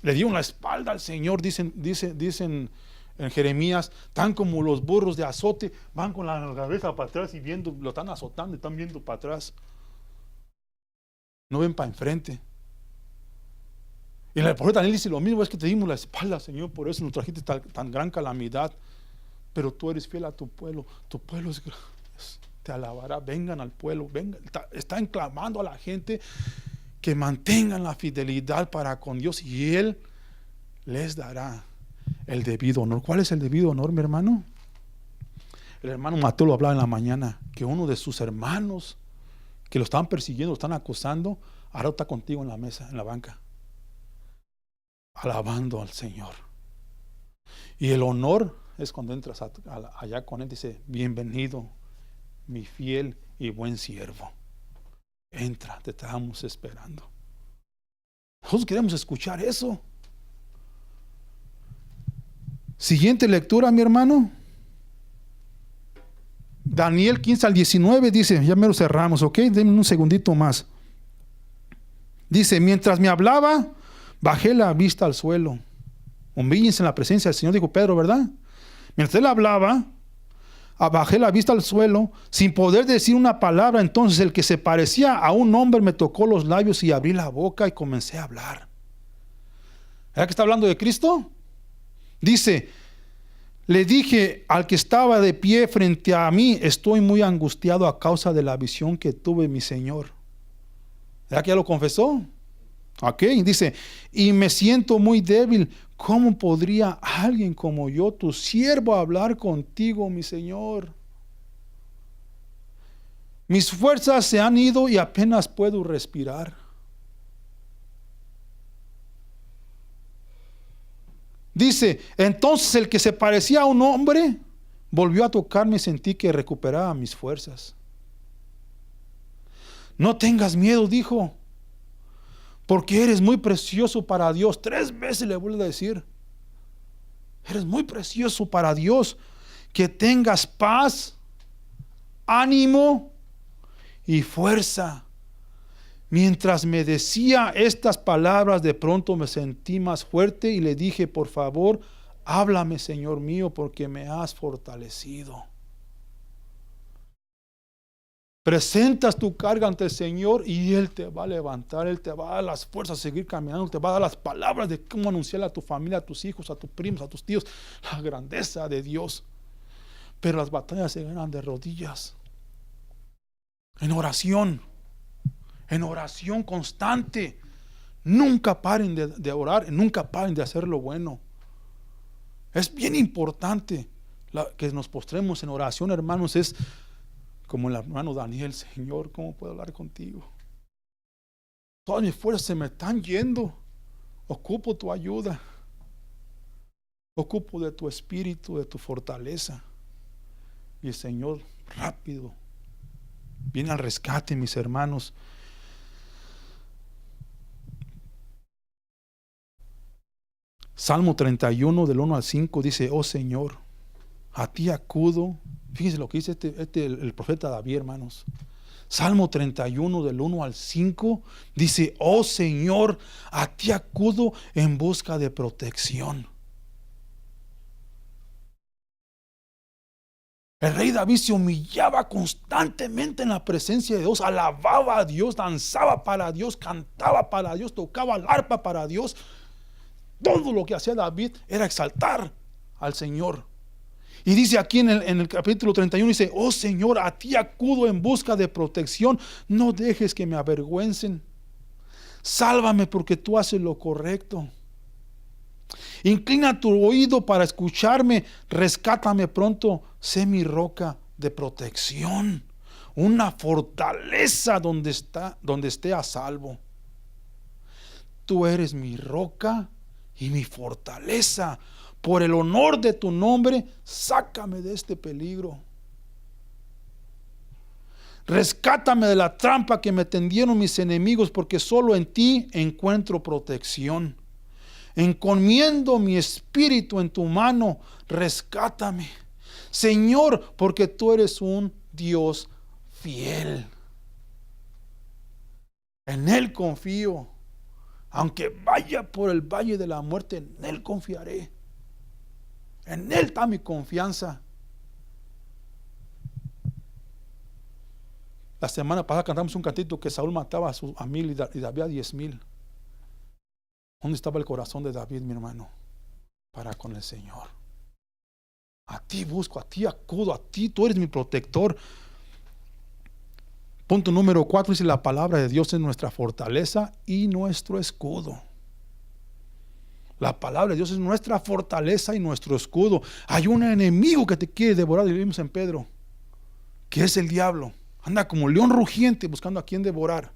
le dieron la espalda al Señor, dicen en Jeremías, tan como los burros de azote, van con la cabeza para atrás y lo están azotando y están viendo para atrás. No ven para enfrente. Y el profeta Daniel dice lo mismo, es que te dimos la espalda, Señor, por eso nos trajiste tan gran calamidad, pero tú eres fiel a tu pueblo te alabará, vengan al pueblo, están clamando a la gente que mantengan la fidelidad para con Dios y Él les dará el debido honor. ¿Cuál es el debido honor, mi hermano? El hermano Mateo lo hablaba en la mañana, que uno de sus hermanos que lo están persiguiendo, lo están acusando, ahora está contigo en la mesa, en la banca, alabando al Señor. Y el honor es cuando entras allá con Él, dice, bienvenido, mi fiel y buen siervo. Entra, te estamos esperando. Nosotros queremos escuchar eso. Siguiente lectura, mi hermano. Daniel 15 al 19 dice, ya me lo cerramos, ok, denme un segundito más. Dice, mientras me hablaba, bajé la vista al suelo. Humíllense en la presencia del Señor, dijo Pedro, ¿verdad? Mientras él hablaba, bajé la vista al suelo, sin poder decir una palabra. Entonces el que se parecía a un hombre me tocó los labios y abrí la boca y comencé a hablar. ¿Verdad que está hablando de Cristo? Dice, le dije al que estaba de pie frente a mí, estoy muy angustiado a causa de la visión que tuve, mi Señor. ¿Verdad que ya lo confesó? Ok, dice, y me siento muy débil. ¿cómo podría alguien como yo, tu siervo, hablar contigo, mi Señor? Mis fuerzas se han ido y apenas puedo respirar. Dice, entonces el que se parecía a un hombre volvió a tocarme y sentí que recuperaba mis fuerzas. No tengas miedo, dijo, porque eres muy precioso para Dios. 3 veces le vuelvo a decir, eres muy precioso para Dios. Que tengas paz, ánimo y fuerza. Mientras me decía estas palabras, de pronto me sentí más fuerte y le dije, por favor, háblame, Señor mío, porque me has fortalecido. Presentas tu carga ante el Señor y Él te va a levantar, Él te va a dar las fuerzas a seguir caminando, te va a dar las palabras de cómo anunciarle a tu familia, a tus hijos, a tus primos, a tus tíos, la grandeza de Dios. Pero las batallas se ganan de rodillas, en oración constante. Nunca paren de orar, nunca paren de hacer lo bueno. Es bien importante que nos postremos en oración, hermanos. Es como el hermano Daniel: Señor, ¿cómo puedo hablar contigo? Todas mis fuerzas se me están yendo. Ocupo tu ayuda. Ocupo de tu espíritu, de tu fortaleza. Y el Señor rápido viene al rescate, mis hermanos. Salmo 31 del 1 al 5 dice: oh Señor, a ti acudo. Fíjense lo que dice el profeta David, hermanos. Salmo 31 del 1 al 5 dice: oh Señor, a ti acudo en busca de protección. El rey David se humillaba constantemente en la presencia de Dios, alababa a Dios, danzaba para Dios, cantaba para Dios, tocaba el arpa para Dios. Todo lo que hacía David era exaltar al Señor. Y dice aquí en el capítulo 31, dice: oh Señor, a ti acudo en busca de protección, no dejes que me avergüencen. Sálvame porque tú haces lo correcto. Inclina tu oído para escucharme, rescátame pronto, sé mi roca de protección, una fortaleza donde esté a salvo. Tú eres mi roca y mi fortaleza. Por el honor de tu nombre, sácame de este peligro. Rescátame de la trampa que me tendieron mis enemigos, porque solo en ti encuentro protección. Encomiendo mi espíritu en tu mano, rescátame, Señor, porque tú eres un Dios fiel. En Él confío. Aunque vaya por el valle de la muerte, en Él confiaré. En Él está mi confianza. La semana pasada cantamos un cantito que Saúl mataba a 1000 y David a 10,000. ¿Dónde estaba el corazón de David, mi hermano? Para con el Señor. A ti busco, a ti acudo, a ti, tú eres mi protector. Punto número 4 dice: la palabra de Dios es nuestra fortaleza y nuestro escudo. La palabra de Dios es nuestra fortaleza y nuestro escudo. Hay un enemigo que te quiere devorar, y vimos en Pedro, que es el diablo. Anda como león rugiente buscando a quien devorar.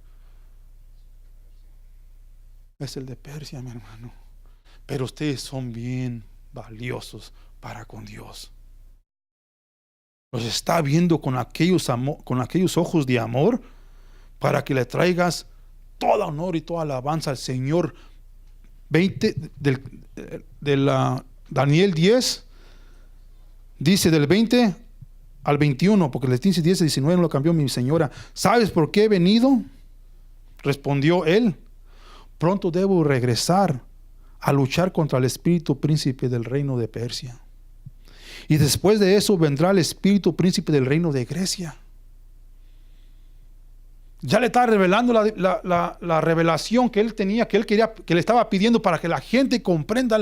Es el de Persia, mi hermano. Pero ustedes son bien valiosos para con Dios. Los está viendo con aquellos ojos de amor, para que le traigas todo honor y toda alabanza al Señor. 20 Daniel 10 dice del 20 al 21, porque les dice 10 y 19 no lo cambió mi señora. ¿Sabes por qué he venido? Respondió él: pronto debo regresar a luchar contra el espíritu príncipe del reino de Persia. Y después de eso vendrá el espíritu príncipe del reino de Grecia. Ya le está revelando la revelación que él tenía, que él quería, que le estaba pidiendo para que la gente comprenda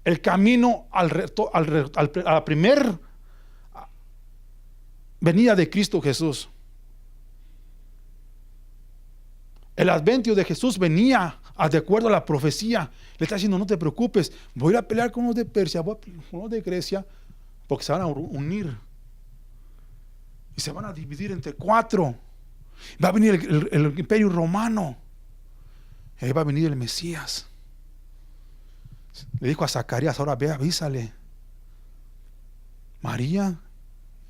el camino a la primer venida de Cristo Jesús. El advenio de Jesús venía de acuerdo a la profecía. Le está diciendo, no te preocupes, voy a ir a pelear con los de Persia, voy a pelear con los de Grecia, porque se van a unir. Y se van a dividir entre 4. Va a venir el imperio romano. Y ahí va a venir el Mesías. Le dijo a Zacarías, ahora ve, avísale. María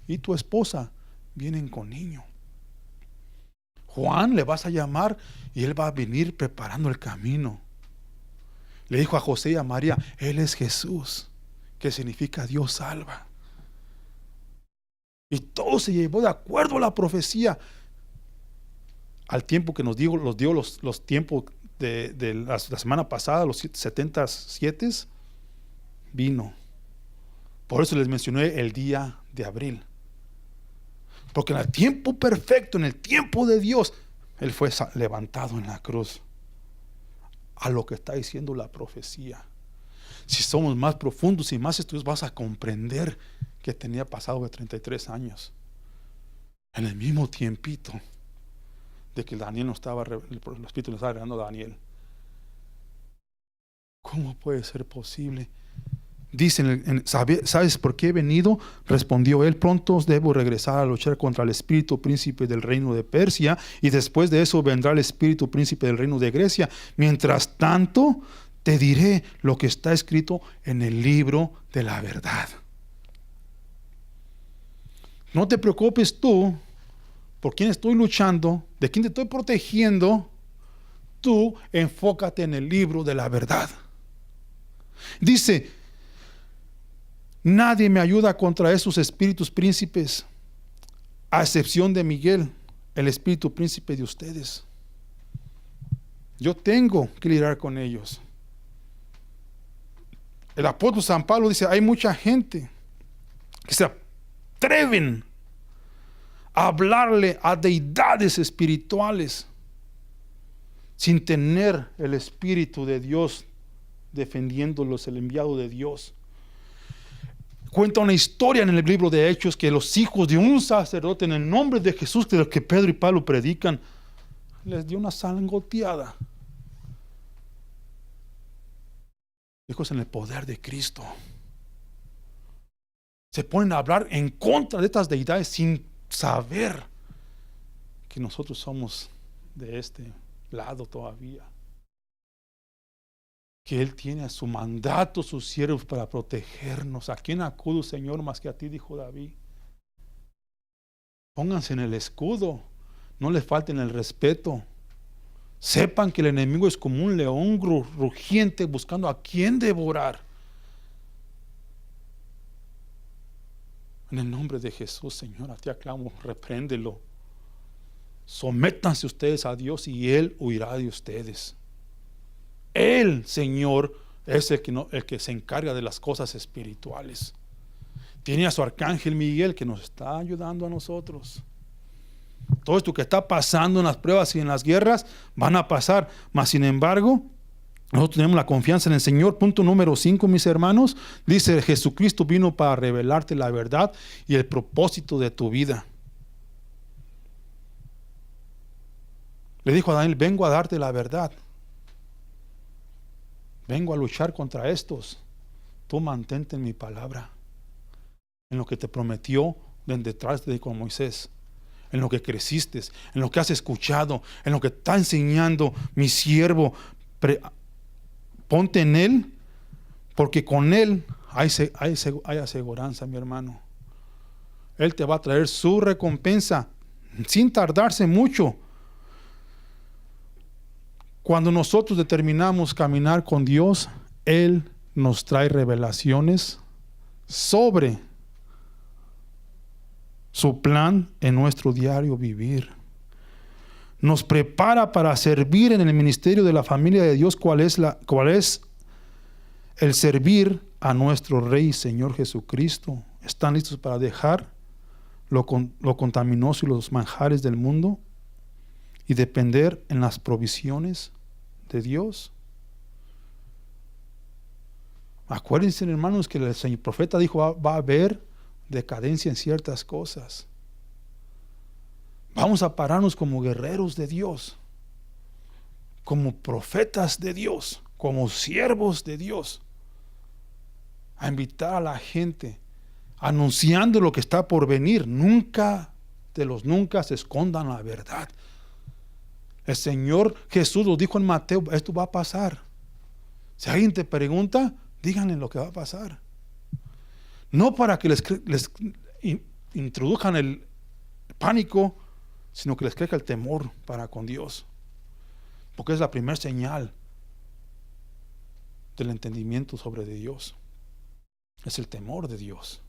y tu esposa vienen con niño. Juan le vas a llamar y él va a venir preparando el camino. Le dijo a José y a María, él es Jesús, que significa Dios salva. Y todo se llevó de acuerdo a la profecía. Al tiempo que nos dio los tiempos de la semana pasada, los 77, vino. Por eso les mencioné el día de abril. Porque en el tiempo perfecto, en el tiempo de Dios, Él fue levantado en la cruz. A lo que está diciendo la profecía. Si somos más profundos y más estudios, vas a comprender que tenía pasado de 33 años. En el mismo tiempito de que Daniel no estaba, el Espíritu le estaba revelando a Daniel. ¿Cómo puede ser posible? Dicen, ¿sabes por qué he venido? Respondió él, pronto debo regresar a luchar contra el espíritu príncipe del reino de Persia, y después de eso vendrá el espíritu príncipe del reino de Grecia. Mientras tanto, te diré lo que está escrito en el libro de la verdad. No te preocupes tú por quién estoy luchando, de quién te estoy protegiendo. Tú enfócate en el libro de la verdad. Dice, nadie me ayuda contra esos espíritus príncipes, a excepción de Miguel, el espíritu príncipe de ustedes. Yo tengo que lidiar con ellos. El apóstol San Pablo dice, hay mucha gente que se atreven a hablarle a deidades espirituales sin tener el Espíritu de Dios defendiéndolos, el enviado de Dios. Cuenta una historia en el libro de Hechos que los hijos de un sacerdote, en el nombre de Jesús, de lo que Pedro y Pablo predican, les dio una sangoteada. Hijos, en el poder de Cristo. Se ponen a hablar en contra de estas deidades sin saber que nosotros somos de este lado todavía. Que Él tiene a su mandato, sus siervos para protegernos. ¿A quién acudo, Señor, más que a ti? Dijo David. Pónganse en el escudo, no les falten el respeto. Sepan que el enemigo es como un león rugiente buscando a quien devorar. En el nombre de Jesús, Señor, a ti aclamo, repréndelo. Sométanse ustedes a Dios y Él huirá de ustedes. Él, Señor, es el que se encarga de las cosas espirituales. Tiene a su arcángel Miguel que nos está ayudando a nosotros. Todo esto que está pasando en las pruebas y en las guerras van a pasar, mas sin embargo nosotros tenemos la confianza en el Señor. Punto número 5, mis hermanos, dice: Jesucristo vino para revelarte la verdad y el propósito de tu vida. Le dijo a Daniel: vengo a darte la verdad, vengo a luchar contra estos. Tú mantente en mi palabra, en lo que te prometió detrás de con Moisés, en lo que creciste, en lo que has escuchado, en lo que está enseñando mi siervo. Ponte en Él, porque con Él hay aseguranza, mi hermano. Él te va a traer su recompensa sin tardarse mucho. Cuando nosotros determinamos caminar con Dios, Él nos trae revelaciones sobre su plan en nuestro diario vivir. Nos prepara para servir en el ministerio de la familia de Dios. ¿Cuál es el servir a nuestro Rey y Señor Jesucristo? ¿Están listos para dejar lo contaminoso y los manjares del mundo y depender en las provisiones de Dios? Acuérdense, hermanos, que el Señor profeta dijo: va a haber decadencia en ciertas cosas. Vamos a pararnos como guerreros de Dios. como profetas de Dios, como siervos de Dios, a invitar a la gente, anunciando lo que está por venir. Nunca se escondan la verdad. El Señor Jesús lo dijo en Mateo: esto va a pasar. Si alguien te pregunta, díganle lo que va a pasar. No para que les introduzcan el pánico, sino que les crezca el temor para con Dios. Porque es la primera señal del entendimiento sobre de Dios. Es el temor de Dios,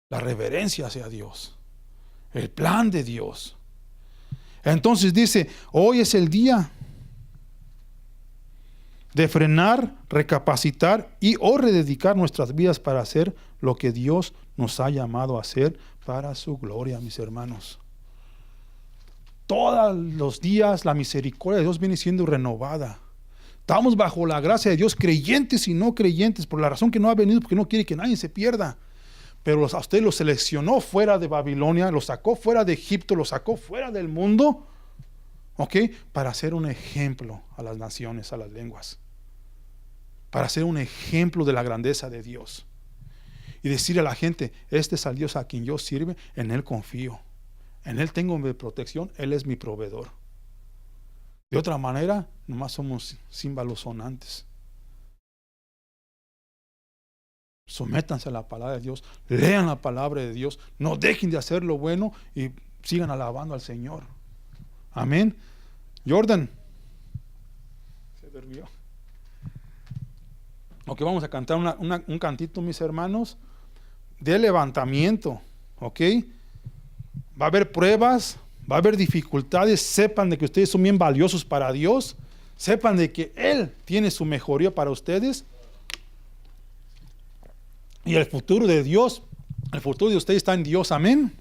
la reverencia hacia Dios, el plan de Dios. Entonces dice: hoy es el día de frenar, recapacitar y o rededicar nuestras vidas para hacer lo que Dios nos ha llamado a hacer para su gloria, mis hermanos. Todos los días la misericordia de Dios viene siendo renovada. Estamos bajo la gracia de Dios, creyentes y no creyentes, por la razón que no ha venido, porque no quiere que nadie se pierda. Pero a usted lo seleccionó fuera de Babilonia, lo sacó fuera de Egipto, lo sacó fuera del mundo, ¿ok? Para ser un ejemplo a las naciones, a las lenguas. Para ser un ejemplo de la grandeza de Dios. Y decirle a la gente: este es al Dios a quien yo sirve, en Él confío. En Él tengo mi protección, Él es mi proveedor. De otra manera, nomás somos címbalos sonantes. Sométanse a la palabra de Dios, lean la palabra de Dios, no dejen de hacer lo bueno y sigan alabando al Señor. Amén. Jordan se durmió. Ok, vamos a cantar un cantito, mis hermanos, de levantamiento. Ok, va a haber pruebas, va a haber dificultades. Sepan de que ustedes son bien valiosos para Dios. Sepan de que Él tiene su mejoría para ustedes. Y el futuro de Dios, el futuro de ustedes está en Dios. Amén.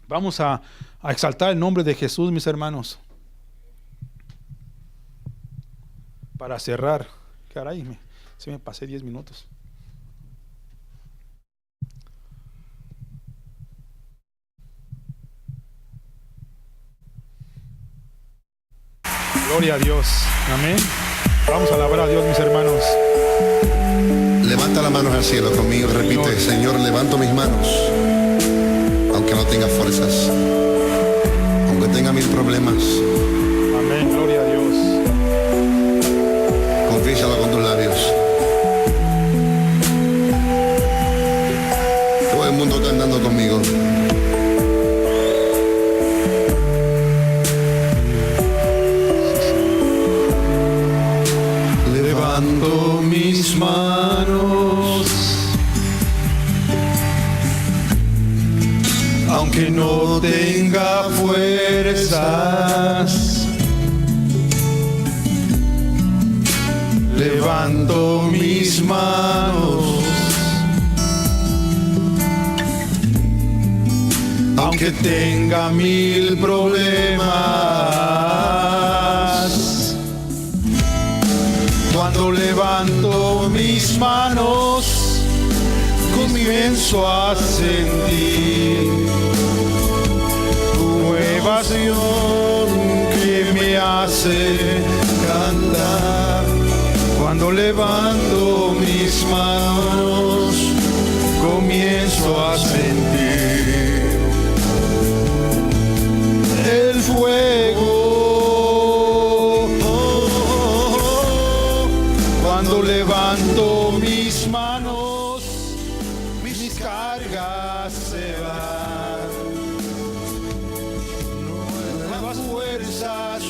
Vamos a exaltar el nombre de Jesús, mis hermanos. Para cerrar. Caray, se me pasé 10 minutos. Gloria a Dios. Amén. Vamos a alabar a Dios, mis hermanos. Levanta las manos al cielo conmigo. Repite: Señor, levanto mis manos, aunque no tenga fuerzas, aunque tenga mil problemas. Amén. Gloria a Dios. Confiésalo con tus labios. Todo el mundo cantando conmigo. Levanto mis manos, aunque no tenga fuerzas. Levanto mis manos, aunque tenga mil problemas. Cuando levanto mis manos, comienzo a sentir tu nueva acción que me hace cantar. Cuando levanto mis manos, comienzo a sentir el fuego. Cuando levanto mis manos, mis cargas se van. Nuevas fuerzas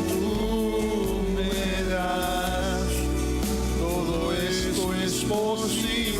tú me das. Todo esto es posible